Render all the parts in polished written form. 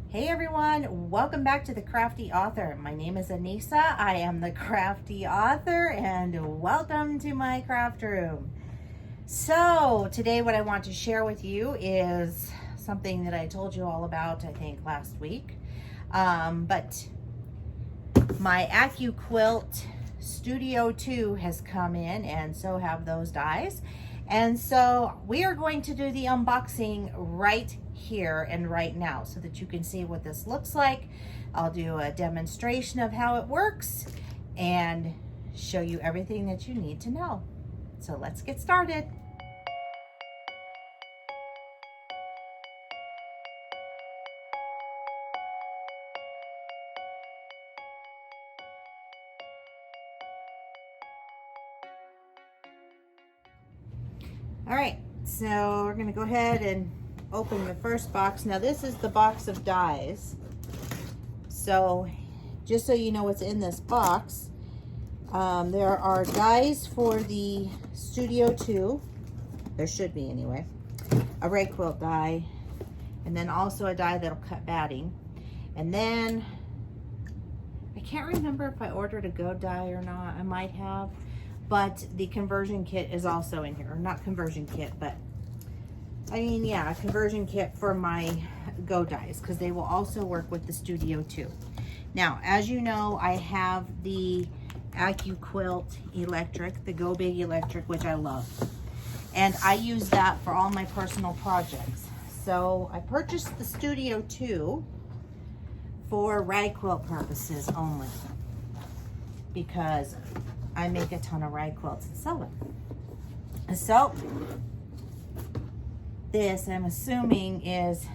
Hey everyone, welcome back to the Crafty Author. My name is Anissa. I am the Crafty Author and welcome to my craft room. So today what I want to share with you is something that I told you all about, I think last week. But my AccuQuilt Studio 2 has come in, and so have those dies. And so we are going to do the unboxing right here and right now so that you can see what this looks like. I'll do a demonstration of how it works and show you everything that you need to know. So let's get started. All right, so we're gonna go ahead and open the first box. Now this is the box of dies. So just so you know what's in this box, there are dies for the Studio 2. There should be anyway. A ray quilt die, and then also a die that'll cut batting. And then, I can't remember if I ordered a Go die or not. I might have. But the conversion kit is also in here. Or not conversion kit, but I mean, yeah, a conversion kit for my Go dies, because they will also work with the Studio 2. Now, as you know, I have the AccuQuilt electric, the Go Big electric, which I love. And I use that for all my personal projects. So I purchased the Studio 2 for rag quilt purposes only, because I make a ton of rag quilts and sell them. So this, I'm assuming, is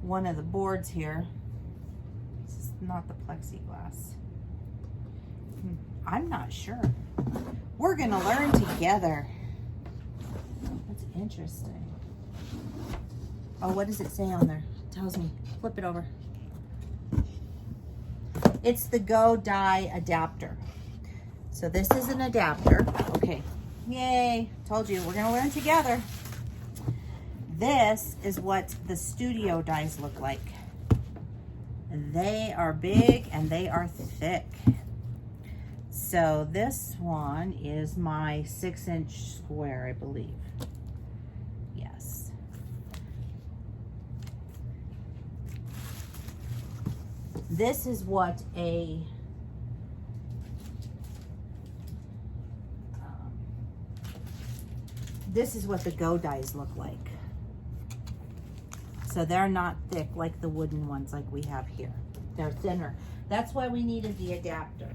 one of the boards here. This is not the plexiglass. I'm not sure. We're gonna learn together. That's interesting. Oh, what does it say on there? It tells me. Flip it over. It's the Go die adapter. So this is an adapter. Okay, yay, told you, we're gonna learn together. This is what the Studio dies look like. They are big and they are thick. So this one is my 6-inch square, I believe. Yes. This is what a this is what the Go dies look like. So they're not thick like the wooden ones like we have here. They're thinner. That's why we needed the adapter.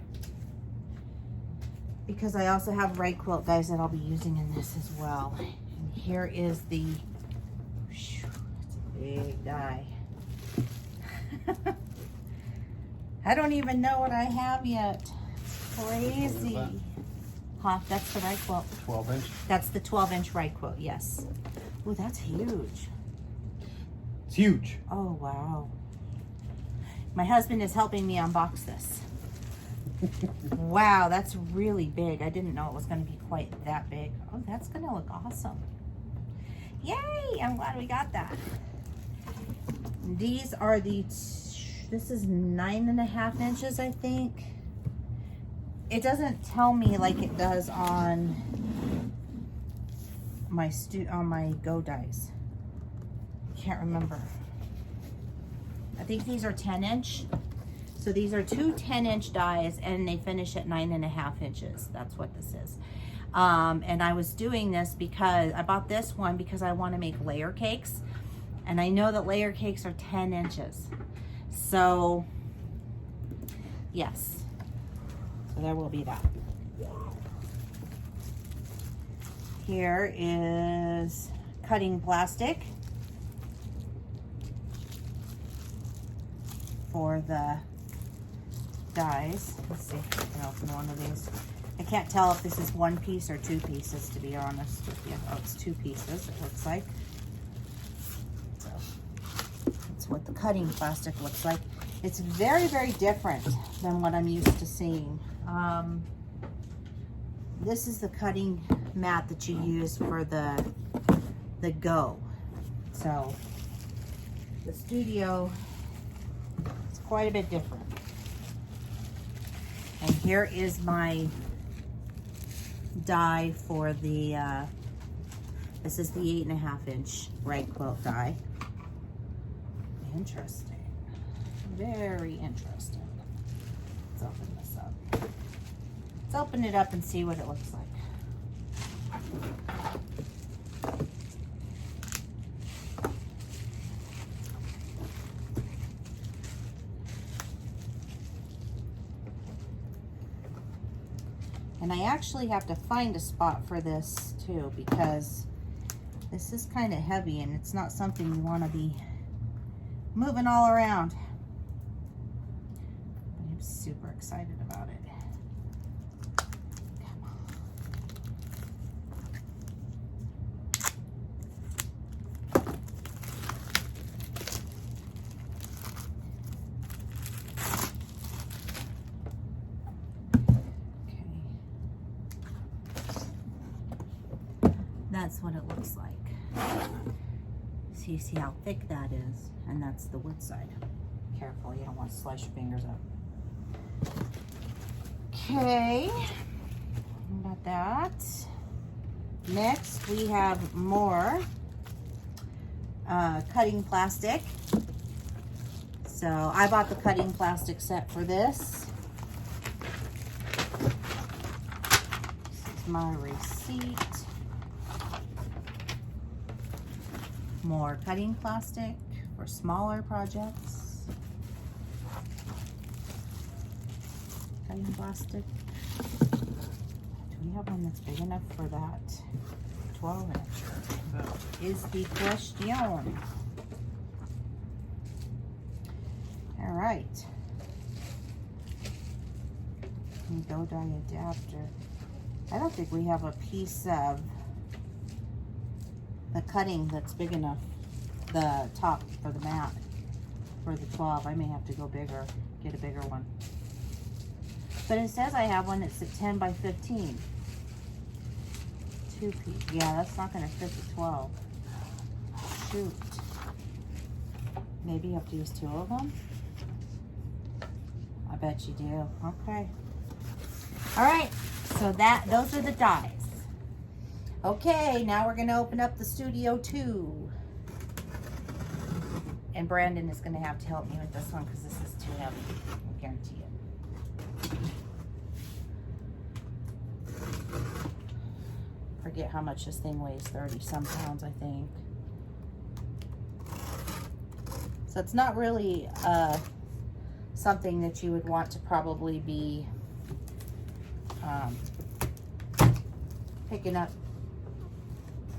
Because I also have rag quilt dies that I'll be using in this as well. And here is the, that's a big die. I don't even know what I have yet. Crazy. Huh, that's the rag quilt. 12-inch? That's the 12-inch rag quilt, yes. Oh, that's huge. It's huge. Oh, wow. My husband is helping me unbox this. Wow, that's really big. I didn't know it was going to be quite that big. Oh, that's going to look awesome. Yay, I'm glad we got that. These are the, this is 9.5 inches, I think. It doesn't tell me like it does on my Go dies. Can't remember. I think these are 10-inch. So these are two 10-inch dies, and they finish at 9.5 inches. That's what this is. And I was doing this because I bought this one because I want to make layer cakes, and I know that layer cakes are 10 inches. So yes. So there will be that. Here is cutting plastic for the dies. Let's see if I can open one of these. I can't tell if this is one piece or two pieces, to be honest with you. Oh, it's two pieces, it looks like. So that's what the cutting plastic looks like. It's very, very different than what I'm used to seeing. This is the cutting mat that you use for the Go. So this studio is quite a bit different. And here is my die for the, this is the 8.5 inch rag quilt die. Interesting. Very interesting. Let's open this up. Let's open it up and see what it looks like. And I actually have to find a spot for this too, because this is kind of heavy and it's not something you want to be moving all around. I'm super excited about it. Come on. That's what it looks like. So you see how thick that is, and that's the wood side. Careful, you don't want to slice your fingers up. Okay, got that. Next, we have more cutting plastic. So I bought the cutting plastic set for this. This is my receipt. More cutting plastic for smaller projects. Cutting plastic. Do we have one that's big enough for that 12 inch? Is the question. All right. Go die adapter. I don't think we have a piece of the cutting that's big enough, the top for the mat for the 12. I may have to go bigger, get a bigger one. But it says I have one that's at 10 by 15. 2 piece. Yeah, that's not going to fit the 12. Shoot. Maybe you have to use 2 of them? I bet you do. Okay. All right. So those are the dies. Okay, now we're gonna open up the Studio 2. And Brandon is gonna have to help me with this one because this is too heavy, I guarantee it. Forget how much this thing weighs, 30-some pounds, I think. So it's not really something that you would want to probably be picking up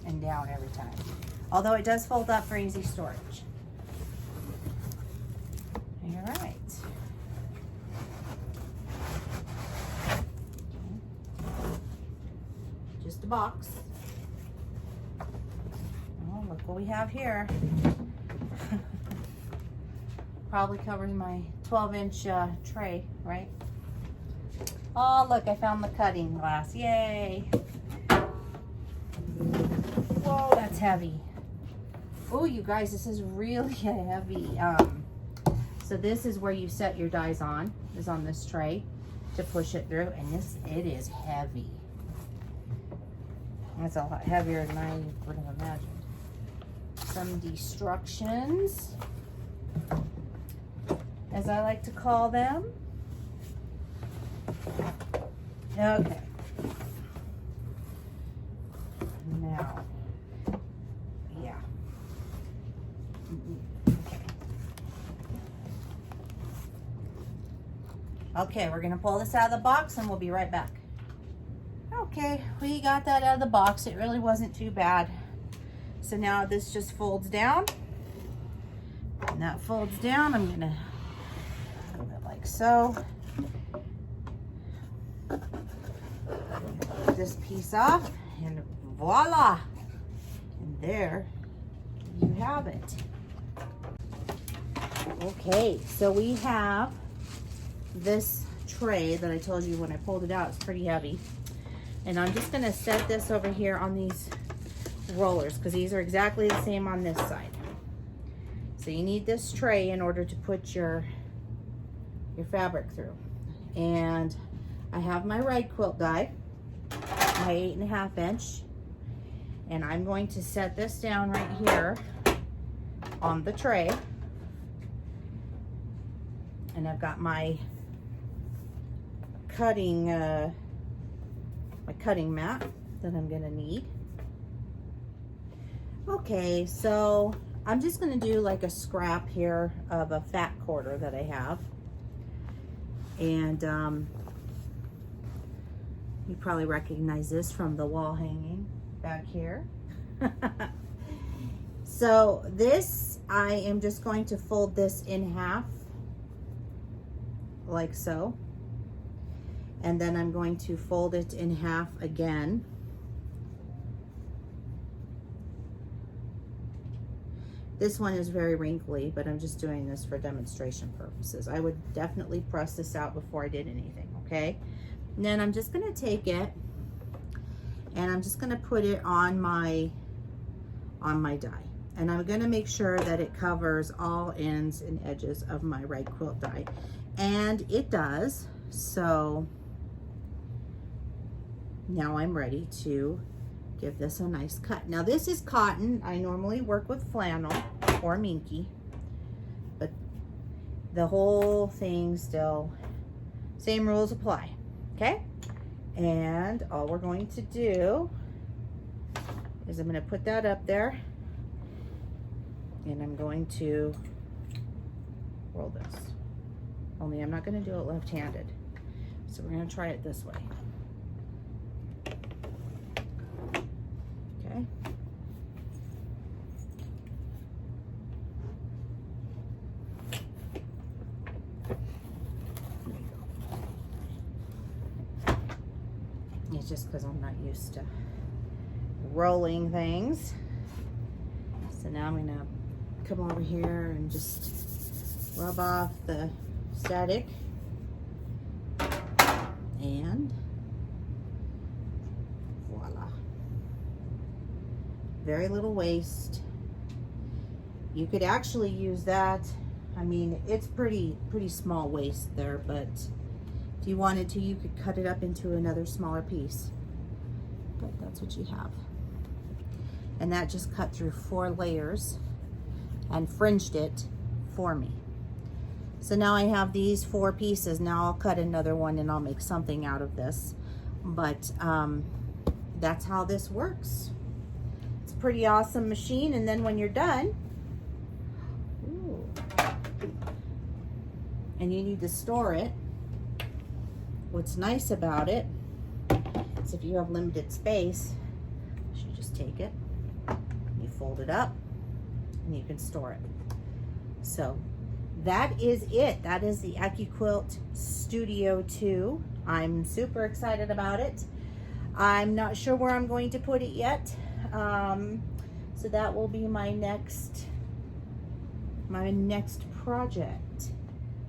and down every time. Although it does fold up for easy storage. All right. Just a box. Oh, look what we have here. Probably covers my 12-inch tray, right? Oh, look, I found the cutting glass. Yay. Whoa, that's heavy. Oh, you guys, this is really heavy. So this is where you set your dies on, is on this tray to push it through, and it is heavy. It's a lot heavier than I would have imagined. Some destructions, as I like to call them. Okay. Now, yeah. Okay, we're gonna pull this out of the box and we'll be right back. Okay, we got that out of the box. It really wasn't too bad. So now this just folds down. And that folds down. I'm gonna move it like so. Put this piece off and voila. And there you have it. Okay, so we have this tray that I told you when I pulled it out, it's pretty heavy. And I'm just gonna set this over here on these rollers because these are exactly the same on this side. So you need this tray in order to put your fabric through. And I have my rag quilt die, my 8.5 inch, and I'm going to set this down right here on the tray. And I've got my cutting mat that I'm gonna need. Okay, so I'm just gonna do like a scrap here of a fat quarter that I have. And you probably recognize this from the wall hanging back here. So this, I am just going to fold this in half, like so. And then I'm going to fold it in half again. This one is very wrinkly, but I'm just doing this for demonstration purposes. I would definitely press this out before I did anything, okay? And then I'm just gonna take it and I'm just gonna put it on my die. And I'm gonna make sure that it covers all ends and edges of my rag quilt die. And it does, so now I'm ready to give this a nice cut. Now this is cotton. I normally work with flannel or minky, but the whole thing still, same rules apply, okay? And all we're going to do is I'm gonna put that up there and I'm going to roll this. Only I'm not gonna do it left-handed. So we're gonna try it this way. Okay. It's just because I'm not used to rolling things. So now I'm gonna come over here and just rub off the static and voila. Very little waste. You could actually use that. I mean, it's pretty small waste there, but if you wanted to, you could cut it up into another smaller piece. But that's what you have. And that just cut through 4 layers and fringed it for me. So now I have these 4 pieces. Now I'll cut another one and I'll make something out of this. But that's how this works. It's a pretty awesome machine. And then when you're done, ooh, and you need to store it, what's nice about it is if you have limited space, you just take it, you fold it up, and you can store it. So that is it. That is the AccuQuilt Studio 2. I'm super excited about it. I'm not sure where I'm going to put it yet. So that will be my next project.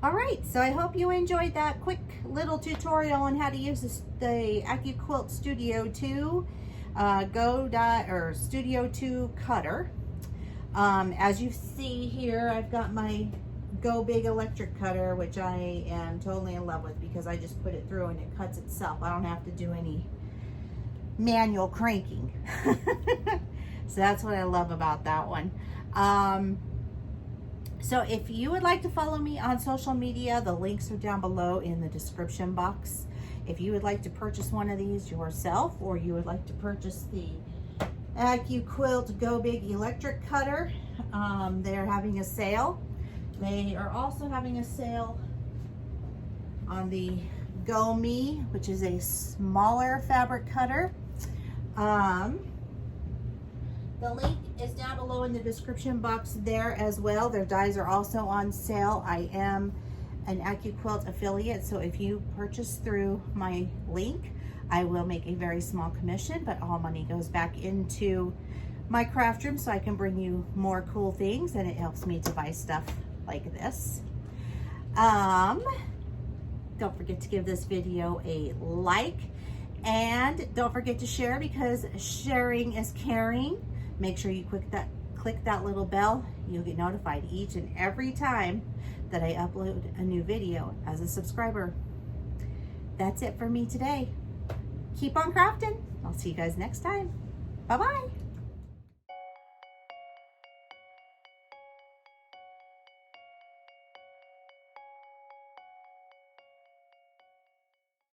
All right, so I hope you enjoyed that quick little tutorial on how to use the AccuQuilt Studio 2 Studio 2 cutter. As you see here, I've got my Go Big electric cutter, which I am totally in love with because I just put it through and it cuts itself. I don't have to do any manual cranking. So that's what I love about that one. So if you would like to follow me on social media, the links are down below in the description box. If you would like to purchase one of these yourself, or you would like to purchase the AccuQuilt Go Big electric cutter, they're having a sale. They are also having a sale on the Go Me, which is a smaller fabric cutter. The link is down below in the description box there as well. Their dies are also on sale. I am an AccuQuilt affiliate, so if you purchase through my link, I will make a very small commission, but all money goes back into my craft room so I can bring you more cool things, and it helps me to buy stuff like this. Don't forget to give this video a like, and don't forget to share, because sharing is caring. Make sure you click that little bell, you'll get notified each and every time that I upload a new video as a subscriber. That's it for me today. Keep on crafting. I'll see you guys next time. Bye-bye.